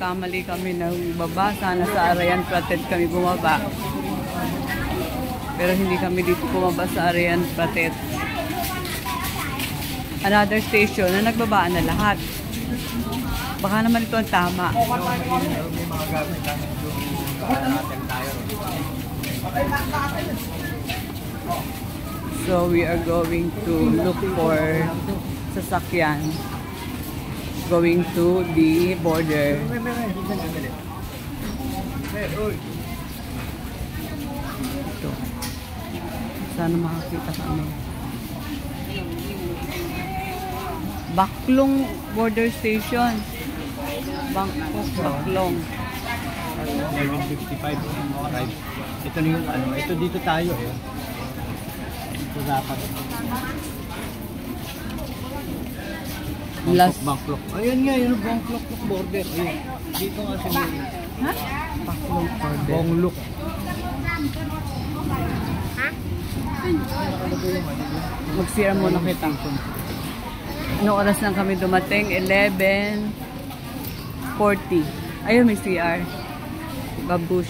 nagkamali kami ng baba. Sana sa Arayan Pratet kami bumaba. Pero hindi kami dito bumaba sa Arayan Pratet. Another station na nagbabaan na lahat. Baka naman ito ang tama. So we are going to look for sasakyan. Going to the border. Ito. Sana makakita kami. Baklong border station. Baklong. 11:55. Ito na yung ano. Ito dito tayo eh. Ito dapat. Bangklok. Ayun nga, yun ang Bangklok border. Ayun. Dito nga sa may... Ha? Baklong border. Bonglok. Ha? Mag-CR muna kita. Anong oras lang kami dumating? 11:40. Ayun, may CR. Babush.